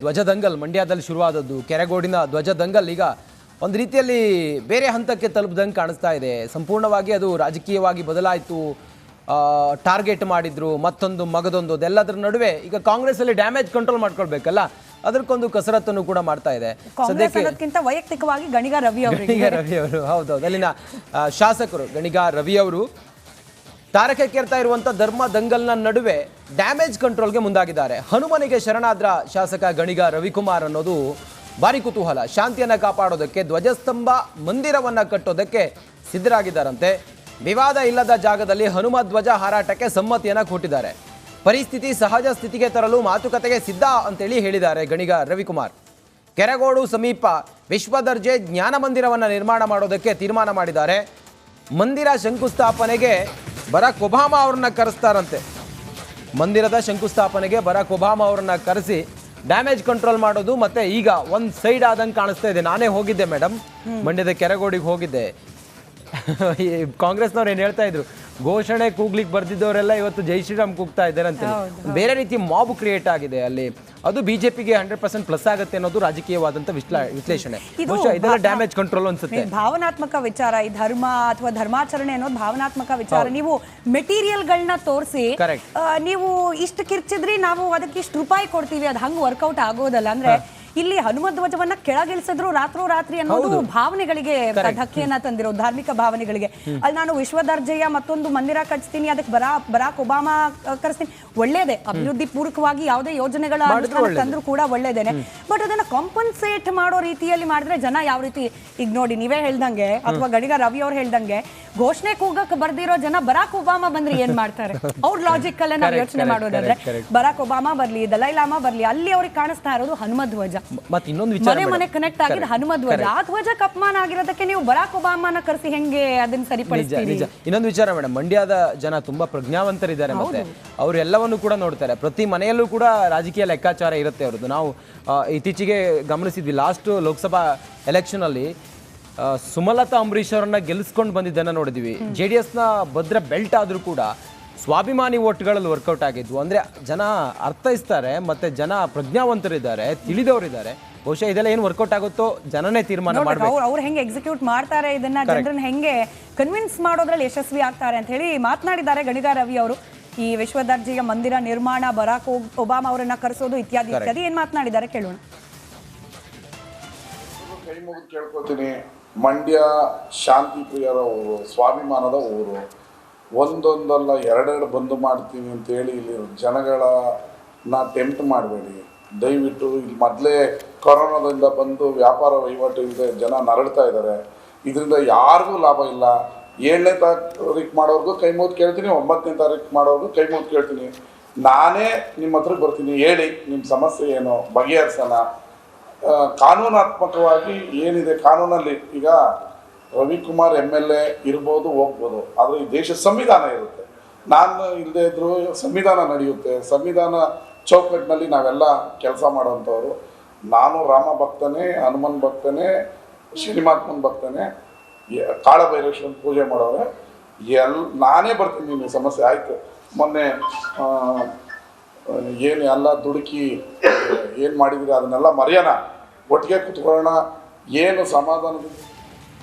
ಧ್ವಜದಂಗಲ್ ಮಂಡ್ಯದಲ್ಲಿ ಶುರುವಾದದ್ದು ಕೆರೆಗೋಡಿನ ಧ್ವಜದಂಗಲ್ ಈಗ ಒಂದು ರೀತಿಯಲ್ಲಿ ಬೇರೆ ಹಂತಕ್ಕೆ ತಲುಪದಂಗೆ ಕಾಣಿಸ್ತಾ ಇದೆ. ಸಂಪೂರ್ಣವಾಗಿ ಅದು ರಾಜಕೀಯವಾಗಿ ಬದಲಾಯಿತು. ಟಾರ್ಗೆಟ್ ಮಾಡಿದ್ರು, ಮತ್ತೊಂದು ಮಗದೊಂದು, ಅದೆಲ್ಲದರ ನಡುವೆ ಈಗ ಕಾಂಗ್ರೆಸ್ ಅಲ್ಲಿ ಡ್ಯಾಮೇಜ್ ಕಂಟ್ರೋಲ್ ಮಾಡ್ಕೊಳ್ಬೇಕಲ್ಲ, ಅದಕ್ಕೊಂದು ಕಸರತ್ತನ್ನು ಕೂಡ ಮಾಡ್ತಾ ಇದೆ. ಸದ್ಯಕ್ಕಿಂತ ವೈಯಕ್ತಿಕವಾಗಿ ಗಣಿಗ ರವಿ ಅವರು ಹೌದೌದು, ಅಲ್ಲಿನ ಶಾಸಕರು ಗಣಿಗ ರವಿ ಅವರು ತಾರಕಕ್ಕೇರ್ತಾ ಇರುವಂಥ ಧರ್ಮ ದಂಗಲ್ನ ನಡುವೆ ಡ್ಯಾಮೇಜ್ ಕಂಟ್ರೋಲ್ಗೆ ಮುಂದಾಗಿದ್ದಾರೆ. ಹನುಮನಿಗೆ ಶರಣಾದ್ರ ಶಾಸಕ ಗಣಿಗ ರವಿಕುಮಾರ್ ಅನ್ನೋದು ಭಾರಿ ಕುತೂಹಲ. ಶಾಂತಿಯನ್ನು ಕಾಪಾಡೋದಕ್ಕೆ ಧ್ವಜಸ್ತಂಭ ಮಂದಿರವನ್ನು ಕಟ್ಟೋದಕ್ಕೆ ಸಿದ್ಧರಾಗಿದ್ದಾರಂತೆ. ವಿವಾದ ಇಲ್ಲದ ಜಾಗದಲ್ಲಿ ಹನುಮ ಧ್ವಜ ಹಾರಾಟಕ್ಕೆ ಸಮ್ಮತಿಯನ್ನು ಕೊಟ್ಟಿದ್ದಾರೆ. ಪರಿಸ್ಥಿತಿ ಸಹಜ ಸ್ಥಿತಿಗೆ ತರಲು ಮಾತುಕತೆಗೆ ಸಿದ್ಧ ಅಂತೇಳಿ ಹೇಳಿದ್ದಾರೆ ಗಣಿಗ ರವಿಕುಮಾರ್. ಕೆರೆಗೋಡು ಸಮೀಪ ವಿಶ್ವದರ್ಜೆ ಜ್ಞಾನ ಮಂದಿರವನ್ನು ನಿರ್ಮಾಣ ಮಾಡೋದಕ್ಕೆ ತೀರ್ಮಾನ ಮಾಡಿದ್ದಾರೆ. ಮಂದಿರ ಶಂಕುಸ್ಥಾಪನೆಗೆ ಬರಾಕ್ ಒಬಾಮಾ ಅವ್ರನ್ನ ಕರೆಸ್ತಾರಂತೆ. ಮಂದಿರದ ಶಂಕುಸ್ಥಾಪನೆಗೆ ಬರಾಕ್ ಒಬಾಮಾ ಅವ್ರನ್ನ ಕರೆಸಿ ಡ್ಯಾಮೇಜ್ ಕಂಟ್ರೋಲ್ ಮಾಡೋದು. ಮತ್ತೆ ಈಗ ಒಂದು ಸೈಡ್ ಆದಂಗೆ ಕಾಣಿಸ್ತಾ ಇದೆ. ನಾನೇ ಹೋಗಿದ್ದೆ ಮೇಡಮ್, ಮಂಡ್ಯದ ಕೆರೆಗೋಡಿಗೆ ಹೋಗಿದ್ದೆ. ಕಾಂಗ್ರೆಸ್ನವ್ರು ಏನು ಹೇಳ್ತಾ ಇದ್ರು, ಘೋಷಣೆ ಕೂಗ್ಲಿಕ್ಕೆ ಬರ್ದಿದ್ದವರೆಲ್ಲ ಇವತ್ತು ಜೈ ಶ್ರೀರಾಮ್ ಕೂಗ್ತಾ ಇದ್ದಾರೆ ಅಂತ. ಬೇರೆ ರೀತಿ ಮಾಬ್ ಕ್ರಿಯೇಟ್ ಆಗಿದೆ ಅಲ್ಲಿ. ಅದು ಬಿಜೆಪಿಗೆ 100% ಪ್ಲಸ್ ಆಗುತ್ತೆ ಅನ್ನೋದು ರಾಜಕೀಯವಾದಂತ ವಿಶ್ಲೇಷಣೆ. ಇದೆಲ್ಲ ಡ್ಯಾಮೇಜ್ ಕಂಟ್ರೋಲ್ ಅನ್ಸುತ್ತೆ. ಭಾವನಾತ್ಮಕ ವಿಚಾರ, ಈ ಧರ್ಮ ಅಥವಾ ಧರ್ಮಾಚರಣೆ ಅನ್ನೋದು ಭಾವನಾತ್ಮಕ ವಿಚಾರ. ನೀವು ಮೆಟೀರಿಯಲ್ ಗಳನ್ನ ತೋರಿಸಿ ನೀವು ಇಷ್ಟು ಕಿರ್ಚಿದ್ರಿ, ನಾವು ಅದಕ್ಕೆ ಇಷ್ಟು ರೂಪಾಯಿ ಕೊಡ್ತೀವಿ, ಅದು ಹಂಗೆ ವರ್ಕೌಟ್ ಆಗೋದಲ್ಲ. ಅಂದ್ರೆ ಇಲ್ಲಿ ಹನುಮ ಧ್ವಜವನ್ನ ಕೆಳಗಿಳಿಸಿದ್ರು ರಾತ್ರಿ ಅನ್ನೋದು ಭಾವನೆಗಳಿಗೆ ಧಕ್ಕೆಯನ್ನ ತಂದಿರೋ, ಧಾರ್ಮಿಕ ಭಾವನೆಗಳಿಗೆ. ಅಲ್ಲಿ ನಾನು ವಿಶ್ವದರ್ಜೆಯ ಮತ್ತೊಂದು ಮಂದಿರ ಕಟ್ಸ್ತೀನಿ, ಅದಕ್ಕೆ ಬರಾಕ್ ಒಬಾಮಾ ಕರೆಸ್ತೀನಿ, ಒಳ್ಳೇದೇ. ಅಭಿವೃದ್ಧಿ ಪೂರ್ವಕವಾಗಿ ಯಾವುದೇ ಯೋಜನೆಗಳ ತಂದ್ರು ಕೂಡ ಒಳ್ಳೇದೇನೆ. ಬಟ್ ಅದನ್ನ ಕಾಂಪನ್ಸೇಟ್ ಮಾಡೋ ರೀತಿಯಲ್ಲಿ ಮಾಡಿದ್ರೆ ಜನ ಯಾವ ರೀತಿ, ಈಗ ನೋಡಿ ನೀವೇ ಹೇಳ್ದಂಗೆ ಅಥವಾ ಗಣಿಗ ರವಿ ಅವ್ರು ಹೇಳ್ದಂಗೆ, ಘೋಷಣೆ ಕೂಗಕ್ಕೆ ಬರ್ದಿರೋ ಜನ ಬರಾಕ್ ಒಬಾಮಾ ಬಂದ್ರೆ ಏನ್ ಮಾಡ್ತಾರೆ? ಅವ್ರ ಲಾಜಿಕ್ ಅಲ್ಲೇ ನಾವು ಯೋಚನೆ ಮಾಡೋದಾದ್ರೆ ಬರಾಕ್ ಒಬಾಮಾ ಬರ್ಲಿ, ದಲೈ ಲಾಮಾ ಬರ್ಲಿ, ಅಲ್ಲಿ ಅವ್ರಿಗೆ ಕಾಣಿಸ್ತಾ ಇರೋದು ಹನುಮ ಧ್ವಜ. ಮತ್ತೆ ಇನ್ನೊಂದು ವಿಚಾರ, ಮನೆ ಕನೆಕ್ಟ್ ಆಗಿದ್ದು ಹನುಮ ಧ್ವಜ. ಆ ಧ್ವಜಕ್ಕೆ ಅಪಮಾನ ಆಗಿರೋದಕ್ಕೆ ನೀವು ಬರಾಕ್ ಒಬಾಮಾನ ಕರೆಸಿ ಹೆಂಗೆ ಅದನ್ನ ಸರಿಪಡಿಸ್ತೀರಿ? ಇನ್ನೊಂದು ವಿಚಾರ ಮೇಡಮ್, ಮಂಡ್ಯದ ಜನ ತುಂಬಾ ಪ್ರಜ್ಞಾವಂತರಿದ್ದಾರೆ. ಮತ್ತೆ ಅವರು ಎಲ್ಲವನ್ನು ಕೂಡ ನೋಡ್ತಾರೆ. ಪ್ರತಿ ಮನೆಯಲ್ಲೂ ಕೂಡ ರಾಜಕೀಯ ಲೆಕ್ಕಾಚಾರ ಇರುತ್ತೆ ಅವ್ರದ್ದು. ನಾವು ಇತ್ತೀಚೆಗೆ ಗಮನಿಸಿದ್ವಿ, ಲಾಸ್ಟ್ ಲೋಕಸಭಾ ಎಲೆಕ್ಷನ್ ಅಲ್ಲಿ ಸುಮಲತಾ ಅಂಬರೀಶ್ ಅವರನ್ನ ಗೆಲ್ಲಿಸ್ಕೊಂಡು ಬಂದಿದ್ದನ್ನ ನೋಡಿದ್ವಿ. JDS ನ ಭದ್ರ ಬೆಲ್ಟ್ ಆದ್ರೂ ಕೂಡ ಸ್ವಾಭಿಮಾನಿ ಓಟ್ಗಳಲ್ಲಿ ವರ್ಕೌಟ್ ಆಗಿದ್ವು. ಅಂದ್ರೆ ಜನ ಅರ್ಥೈಸ್ತಾರೆ, ಮತ್ತೆ ಜನ ಪ್ರಜ್ಞಾವಂತರಿದ್ದಾರೆ, ತಿಳಿದವರಿದ್ದಾರೆ. ಬಹುಶಃ ಇದೆಲ್ಲ ಏನು ವರ್ಕೌಟ್ ಆಗುತ್ತೋ ಜನನೇ ತೀರ್ಮಾನ ಮಾಡಬೇಕು. ಅವ್ರು ಹೆಂಗೆ ಎಕ್ಸಿಕ್ಯೂಟ್ ಮಾಡ್ತಾರೆ, ಇದನ್ನ ಜನರನ್ನ ಹೆಂಗೆ ಕನ್ವಿನ್ಸ್ ಮಾಡೋದ್ರಲ್ಲಿ ಯಶಸ್ವಿ ಆಗ್ತಾರೆ ಅಂತ ಹೇಳಿ ಮಾತನಾಡಿದ್ದಾರೆ ಗಣಿಗ ರವಿ ಅವರು. ಈ ವಿಶ್ವದರ್ಜೆಯ ಮಂದಿರ ನಿರ್ಮಾಣ, ಬರಾಕ್ ಒಬಾಮಾ ಅವರನ್ನ ಕರೆಸೋದು ಇತ್ಯಾದಿ ಇತ್ಯಾದಿ ಏನ್ ಮಾತನಾಡಿದ್ದಾರೆ ಕೇಳೋಣ. ಕೈ ಮುಗಿದು ಕೇಳ್ಕೊತೀನಿ, ಮಂಡ್ಯ ಶಾಂತಿ ಪ್ರಿಯರ ಊರು, ಸ್ವಾಭಿಮಾನದ ಊರು. ಒಂದೊಂದಲ್ಲ ಎರಡೆರಡು ಬಂದು ಮಾಡ್ತೀವಿ ಅಂತೇಳಿ ಇಲ್ಲಿ ಜನಗಳನ್ನ ಟೆಂಪ್ಟ್ ಮಾಡಬೇಡಿ ದಯವಿಟ್ಟು. ಇಲ್ಲಿ ಮೊದಲೇ ಕೊರೋನಾದಿಂದ ಬಂದು ವ್ಯಾಪಾರ ವಹಿವಾಟು ಇಲ್ಲದೆ ಜನ ನರಳ್ತಾ ಇದ್ದಾರೆ. ಇದರಿಂದ ಯಾರಿಗೂ ಲಾಭ ಇಲ್ಲ. 7ನೇ ತಾರೀಕು ಮಾಡೋರ್ಗೂ ಕೈ ಮುಗಿದು ಕೇಳ್ತೀನಿ, 9ನೇ ತಾರೀಕು ಮಾಡೋರ್ಗೂ ಕೈ ಮುಗಿದು ಕೇಳ್ತೀನಿ. ನಾನೇ ನಿಮ್ಮ ಹತ್ರಕ್ಕೆ ಬರ್ತೀನಿ, ಹೇಳಿ ನಿಮ್ಮ ಸಮಸ್ಯೆ ಏನು, ಬಗೆಹರಿಸೋಣ. ಕಾನೂನಾತ್ಮಕವಾಗಿ ಏನಿದೆ ಕಾನೂನಲ್ಲಿ, ಈಗ ರವಿಕುಮಾರ್ MLA ಇರ್ಬೋದು, ಹೋಗ್ಬೋದು, ಆದರೆ ಈ ದೇಶದ ಸಂವಿಧಾನ ಇರುತ್ತೆ. ನಾನು ಇಲ್ಲದೆ ಇದ್ರೂ ಸಂವಿಧಾನ ನಡೆಯುತ್ತೆ. ಸಂವಿಧಾನ ಚೌಕಟ್ಟಿನಲ್ಲಿ ನಾವೆಲ್ಲ ಕೆಲಸ ಮಾಡೋವಂಥವ್ರು. ನಾನು ರಾಮ ಭಕ್ತನೇ, ಹನುಮನ್ ಭಕ್ತನೇ, ಶ್ರೀನಿಮಾತ್ಮನ್ ಭಕ್ತನೇ, ಕಾಳಭೈರೇಶ್ವರನ ಪೂಜೆ ಮಾಡೋರೆ. ನಾನೇ ಬರ್ತೀನಿ ನಿಮ್ಮ ಸಮಸ್ಯೆ. ಆಯಿತು, ಮೊನ್ನೆ ಏನು ಎಲ್ಲ ದುಡುಕಿ ಏನು ಮಾಡಿದ್ರಿ ಅದನ್ನೆಲ್ಲ ಮರೆಯೋಣ, ಒಟ್ಟಿಗೆ ಕೂತ್ಕೊಳ್ಳೋಣ, ಏನು ಸಮಾಧಾನ.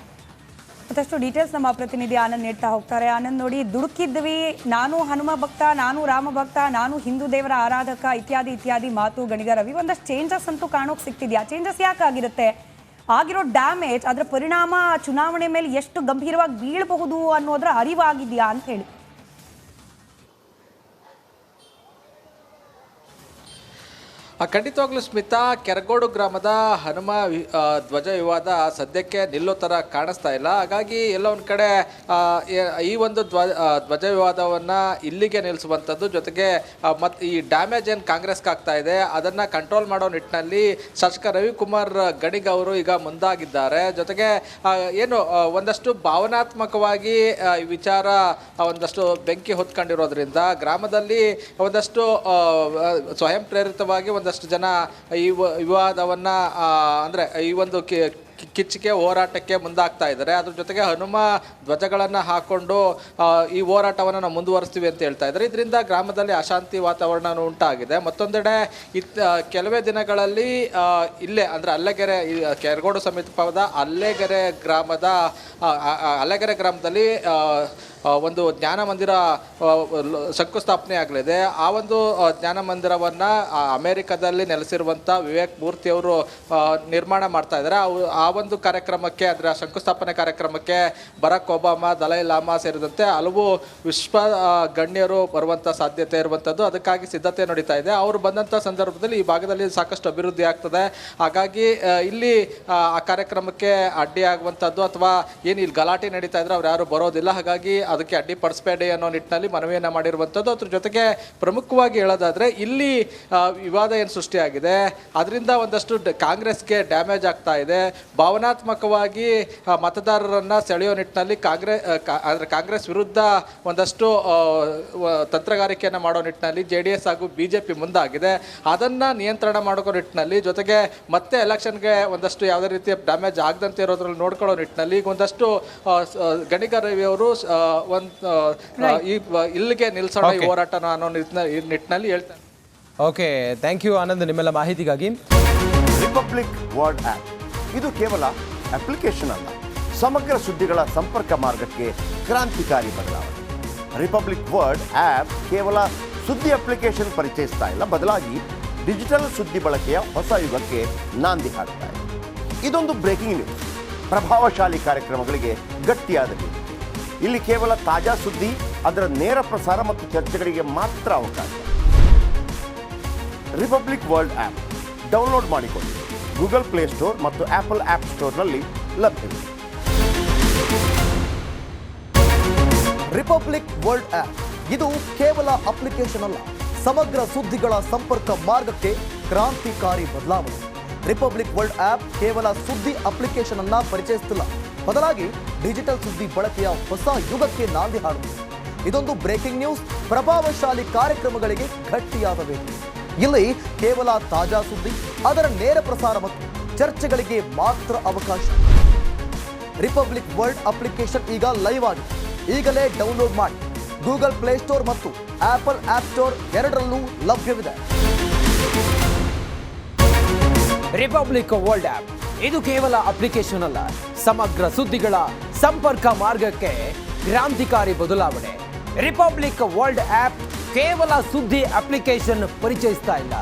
ಮತ್ತಷ್ಟು ಡೀಟೇಲ್ಸ್ ನಮ್ಮ ಪ್ರತಿನಿಧಿ ಆನಂದ್ ನೀಡ್ತಾ ಹೋಗ್ತಾರೆ. ಆನಂದ್, ನೋಡಿ, ದುಡುಕಿದ್ವಿ, ನಾನು ಹನುಮ ಭಕ್ತ, ನಾನು ರಾಮ ಭಕ್ತ, ನಾನು ಹಿಂದೂ ದೇವರ ಆರಾಧಕ, ಇತ್ಯಾದಿ ಇತ್ಯಾದಿ ಮಾತು ಗಣಿಗ ರವಿ. ಒಂದಷ್ಟು ಚೇಂಜಸ್ ಅಂತೂ ಕಾಣೋಕೆ ಸಿಗ್ತಿದ್ಯಾ? ಚೇಂಜಸ್ ಯಾಕಾಗಿರುತ್ತೆ? ಆಗಿರೋ ಡ್ಯಾಮೇಜ್, ಅದರ ಪರಿಣಾಮ ಚುನಾವಣೆ ಮೇಲೆ ಎಷ್ಟು ಗಂಭೀರವಾಗಿ ಬೀಳಬಹುದು ಅನ್ನೋದ್ರ ಅರಿವಾಗಿದೆಯಾ ಅಂತ ಹೇಳಿ. ಖಂಡಿತವಾಗ್ಲೂ ಸ್ಮಿತಾ, ಕೆರಗೋಡು ಗ್ರಾಮದ ಹನುಮ ಧ್ವಜ ವಿವಾದ ಸದ್ಯಕ್ಕೆ ನಿಲ್ಲೋ ಥರ ಕಾಣಿಸ್ತಾ ಇಲ್ಲ. ಹಾಗಾಗಿ ಎಲ್ಲ ಒಂದು ಕಡೆ ಈ ಒಂದು ಧ್ವಜ ವಿವಾದವನ್ನು ಇಲ್ಲಿಗೆ ನಿಲ್ಲಿಸುವಂಥದ್ದು, ಜೊತೆಗೆ ಮತ್ತು ಈ ಡ್ಯಾಮೇಜ್ ಏನು ಕಾಂಗ್ರೆಸ್ಗೆ ಆಗ್ತಾ ಇದೆ ಅದನ್ನು ಕಂಟ್ರೋಲ್ ಮಾಡೋ ನಿಟ್ಟಿನಲ್ಲಿ ಶಾಸಕ ರವಿಕುಮಾರ್ ಗಣಿಗ ಅವರು ಈಗ ಮುಂದಾಗಿದ್ದಾರೆ. ಜೊತೆಗೆ ಏನು ಒಂದಷ್ಟು ಭಾವನಾತ್ಮಕವಾಗಿ ಈ ವಿಚಾರ ಒಂದಷ್ಟು ಬೆಂಕಿ ಹೊತ್ಕೊಂಡಿರೋದ್ರಿಂದ ಗ್ರಾಮದಲ್ಲಿ ಒಂದಷ್ಟು ಸ್ವಯಂ ಪ್ರೇರಿತವಾಗಿ ಒಂದಷ್ಟು ಜನ ಈ ವಿವಾದವನ್ನು ಅಂದರೆ ಈ ಒಂದು ಕಿಚ್ಚಿಗೆ ಹೋರಾಟಕ್ಕೆ ಮುಂದಾಗ್ತಾ ಇದ್ದಾರೆ. ಅದ್ರ ಜೊತೆಗೆ ಹನುಮ ಧ್ವಜಗಳನ್ನು ಹಾಕೊಂಡು ಈ ಹೋರಾಟವನ್ನು ನಾವು ಮುಂದುವರಿಸ್ತೀವಿ ಅಂತ ಹೇಳ್ತಾ ಇದ್ದಾರೆ. ಇದರಿಂದ ಗ್ರಾಮದಲ್ಲಿ ಅಶಾಂತಿ ವಾತಾವರಣ ಉಂಟಾಗಿದೆ. ಮತ್ತೊಂದೆಡೆ ಕೆಲವೇ ದಿನಗಳಲ್ಲಿ ಇಲ್ಲೇ ಅಂದರೆ ಅಲ್ಲೆಗೆರೆ, ಕೆರಗೋಡು ಸಮೀಪದ ಅಲ್ಲೆಗೆರೆ ಗ್ರಾಮದಲ್ಲಿ ಒಂದು ಜ್ಞಾನ ಮಂದಿರ ಶಂಕುಸ್ಥಾಪನೆ ಆಗಲಿದೆ. ಆ ಒಂದು ಜ್ಞಾನ ಮಂದಿರವನ್ನು ಅಮೆರಿಕದಲ್ಲಿ ನೆಲೆಸಿರುವಂಥ ವಿವೇಕ್ ಮೂರ್ತಿಯವರು ನಿರ್ಮಾಣ ಮಾಡ್ತಾ ಇದ್ದಾರೆ. ಆ ಒಂದು ಕಾರ್ಯಕ್ರಮಕ್ಕೆ, ಅಂದರೆ ಶಂಕುಸ್ಥಾಪನೆ ಕಾರ್ಯಕ್ರಮಕ್ಕೆ ಬರಾಕ್ ಒಬಾಮಾ, ದಲೈ ಲಾಮಾ ಸೇರಿದಂತೆ ಹಲವು ವಿಶ್ವ ಗಣ್ಯರು ಬರುವಂಥ ಸಾಧ್ಯತೆ ಇರುವಂಥದ್ದು. ಅದಕ್ಕಾಗಿ ಸಿದ್ಧತೆ ನಡೀತಾ ಇದೆ. ಅವರು ಬಂದಂಥ ಸಂದರ್ಭದಲ್ಲಿ ಈ ಭಾಗದಲ್ಲಿ ಸಾಕಷ್ಟು ಅಭಿವೃದ್ಧಿ ಆಗ್ತದೆ. ಹಾಗಾಗಿ ಇಲ್ಲಿ ಆ ಕಾರ್ಯಕ್ರಮಕ್ಕೆ ಅಡ್ಡಿಯಾಗುವಂಥದ್ದು ಅಥವಾ ಏನು ಇಲ್ಲಿ ಗಲಾಟೆ ನಡೀತಾ ಇದ್ರೆ ಅವ್ರು ಯಾರು ಬರೋದಿಲ್ಲ. ಹಾಗಾಗಿ ಅದಕ್ಕೆ ಅಡ್ಡಿಪಡಿಸಬೇಡಿ ಅನ್ನೋ ನಿಟ್ಟಿನಲ್ಲಿ ಮನವಿಯನ್ನು ಮಾಡಿರುವಂಥದ್ದು. ಅದ್ರ ಜೊತೆಗೆ ಪ್ರಮುಖವಾಗಿ ಹೇಳೋದಾದರೆ ಇಲ್ಲಿ ವಿವಾದ ಏನು ಸೃಷ್ಟಿಯಾಗಿದೆ ಅದರಿಂದ ಒಂದಷ್ಟು ಕಾಂಗ್ರೆಸ್ಗೆ ಡ್ಯಾಮೇಜ್ ಆಗ್ತಾ ಇದೆ. ಭಾವನಾತ್ಮಕವಾಗಿ ಮತದಾರರನ್ನು ಸೆಳೆಯೋ ನಿಟ್ಟಿನಲ್ಲಿ ಕಾಂಗ್ರೆಸ್ ವಿರುದ್ಧ ಒಂದಷ್ಟು ತಂತ್ರಗಾರಿಕೆಯನ್ನು ಮಾಡೋ ನಿಟ್ಟಿನಲ್ಲಿ JDS ಹಾಗೂ BJP ಮುಂದಾಗಿದೆ. ಅದನ್ನು ನಿಯಂತ್ರಣ ಮಾಡೋ ನಿಟ್ಟಿನಲ್ಲಿ, ಜೊತೆಗೆ ಮತ್ತೆ ಎಲೆಕ್ಷನ್ಗೆ ಒಂದಷ್ಟು ಯಾವುದೇ ರೀತಿಯ ಡ್ಯಾಮೇಜ್ ಆಗದಂತೆ ಇರೋದ್ರಲ್ಲಿ ನೋಡ್ಕೊಳ್ಳೋ ನಿಟ್ಟಿನಲ್ಲಿ ಈಗ ಒಂದಷ್ಟು ಗಣಿಗ ರವಿ ಅವರು ಇಲ್ಲಿಗೆ ನಿಲ್ಸೋಣ ಈ ಹೋರಾಟನ ಅನ್ನೋ ನಿಟ್ಟಿನಲ್ಲಿ ಹೇಳ್ತಾರೆ. ಓಕೆ, ಥ್ಯಾಂಕ್ ಯು ಆನಂದ್ ನಿಮ್ಮೆಲ್ಲ ಮಾಹಿತಿಗಾಗಿ. ರಿಪಬ್ಲಿಕ್ ವರ್ಲ್ಡ್ ಆ್ಯಪ್ ಇದು ಕೇವಲ ಅಪ್ಲಿಕೇಶನ್ ಅಲ್ಲ, ಸಮಗ್ರ ಸುದ್ದಿಗಳ ಸಂಪರ್ಕ ಮಾರ್ಗಕ್ಕೆ ಕ್ರಾಂತಿಕಾರಿ ಬದಲಾವಣೆ. ರಿಪಬ್ಲಿಕ್ ವರ್ಲ್ಡ್ ಆ್ಯಪ್ ಕೇವಲ ಸುದ್ದಿ ಅಪ್ಲಿಕೇಶನ್ ಪರಿಚಯಿಸ್ತಾ ಇಲ್ಲ, ಬದಲಾಗಿ ಡಿಜಿಟಲ್ ಸುದ್ದಿ ಬಳಕೆಯ ಹೊಸ ಯುಗಕ್ಕೆ ನಾಂದಿ ಹಾಡ್ತಾ ಇದೆ. ಇದೊಂದು ಬ್ರೇಕಿಂಗ್ ನ್ಯೂಸ್, ಪ್ರಭಾವಶಾಲಿ ಕಾರ್ಯಕ್ರಮಗಳಿಗೆ ಗಟ್ಟಿಯಾದ ನ್ಯೂಸ್. ಇಲ್ಲಿ ಕೇವಲ ತಾಜಾ ಸುದ್ದಿ, ಅದರ ನೇರ ಪ್ರಸಾರ ಮತ್ತು ಚರ್ಚೆಗಳಿಗೆ ಮಾತ್ರ ಅವಕಾಶ. ರಿಪಬ್ಲಿಕ್ ವರ್ಲ್ಡ್ ಆ್ಯಪ್ ಡೌನ್ಲೋಡ್ ಮಾಡಿಕೊಳ್ಳಿ. ಗೂಗಲ್ ಪ್ಲೇಸ್ಟೋರ್ ಮತ್ತು ಆಪಲ್ ಆ್ಯಪ್ ಸ್ಟೋರ್ನಲ್ಲಿ ಲಭ್ಯವಿದೆ. ರಿಪಬ್ಲಿಕ್ ವರ್ಲ್ಡ್ ಆ್ಯಪ್ ಇದು ಕೇವಲ ಅಪ್ಲಿಕೇಶನ್ ಅಲ್ಲ, ಸಮಗ್ರ ಸುದ್ದಿಗಳ ಸಂಪರ್ಕ ಮಾರ್ಗಕ್ಕೆ ಕ್ರಾಂತಿಕಾರಿ ಬದಲಾವಣೆ. ರಿಪಬ್ಲಿಕ್ ವರ್ಲ್ಡ್ ಆ್ಯಪ್ ಕೇವಲ ಸುದ್ದಿ ಅಪ್ಲಿಕೇಶನ್ ಅನ್ನ ಪರಿಚಯಿಸುತ್ತಿಲ್ಲ, ಬದಲಾಗಿ ಡಿಜಿಟಲ್ ಸುದ್ದಿ ಬಳಕೆಯ ಹೊಸ ಯುಗಕ್ಕೆ ನಾಂದಿ ಹಾಡುತ್ತದೆ. ಇದೊಂದು ಬ್ರೇಕಿಂಗ್ ನ್ಯೂಸ್, ಪ್ರಭಾವಶಾಲಿ ಕಾರ್ಯಕ್ರಮಗಳಿಗೆ ಗಟ್ಟಿಯಾದ ವೇದಿಕೆ. ಇಲ್ಲಿ ಕೇವಲ ತಾಜಾ ಸುದ್ದಿ, ಅದರ ನೇರ ಪ್ರಸಾರ ಮತ್ತು ಚರ್ಚೆಗಳಿಗೆ ಮಾತ್ರ ಅವಕಾಶ. ರಿಪಬ್ಲಿಕ್ ವರ್ಲ್ಡ್ ಅಪ್ಲಿಕೇಶನ್ ಈಗ ಲೈವ್ ಆಗಿದೆ. ಈಗಲೇ ಡೌನ್ಲೋಡ್ ಮಾಡಿ. ಗೂಗಲ್ ಪ್ಲೇಸ್ಟೋರ್ ಮತ್ತು ಆಪಲ್ ಆಪ್ ಸ್ಟೋರ್ ಎರಡರಲ್ಲೂ ಲಭ್ಯವಿದೆ. ರಿಪಬ್ಲಿಕ್ ವರ್ಲ್ಡ್ ಆ್ಯಪ್ ಇದು ಕೇವಲ ಅಪ್ಲಿಕೇಶನ್ ಅಲ್ಲ, ಸಮಗ್ರ ಸುದ್ದಿಗಳ ಸಂಪರ್ಕ ಮಾರ್ಗಕ್ಕೆ ಕ್ರಾಂತಿಕಾರಿ ಬದಲಾವಣೆ. ರಿಪಬ್ಲಿಕ್ ವರ್ಲ್ಡ್ ಆ್ಯಪ್ ಕೇವಲ ಸುದ್ದಿ ಅಪ್ಲಿಕೇಶನ್ ಪರಿಚಯಿಸ್ತಾ ಇಲ್ಲ,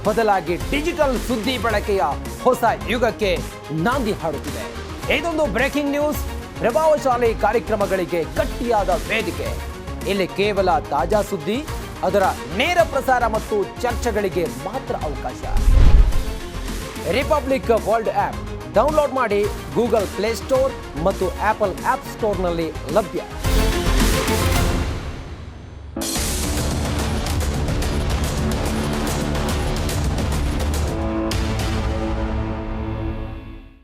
ಬದಲಾಗಿ ಡಿಜಿಟಲ್ ಸುದ್ದಿ ಬಳಕೆಯ ಹೊಸ ಯುಗಕ್ಕೆ ನಾಂದಿ ಹಾಡುತ್ತಿದೆ. ಇದೊಂದು ಬ್ರೇಕಿಂಗ್ ನ್ಯೂಸ್, ಪ್ರಭಾವಶಾಲಿ ಕಾರ್ಯಕ್ರಮಗಳಿಗೆ ಗಟ್ಟಿಯಾದ ವೇದಿಕೆ. ಇಲ್ಲಿ ಕೇವಲ ತಾಜಾ ಸುದ್ದಿ, ಅದರ ನೇರ ಪ್ರಸಾರ ಮತ್ತು ಚರ್ಚೆಗಳಿಗೆ ಮಾತ್ರ ಅವಕಾಶ. ರಿಪಬ್ಲಿಕ್ ವರ್ಲ್ಡ್ ಆ್ಯಪ್ ಡೌನ್ಲೋಡ್ ಮಾಡಿ. ಗೂಗಲ್ ಪ್ಲೇಸ್ಟೋರ್ ಮತ್ತು ಆಪಲ್ ಆಪ್ ಸ್ಟೋರ್ನಲ್ಲಿ ಲಭ್ಯ.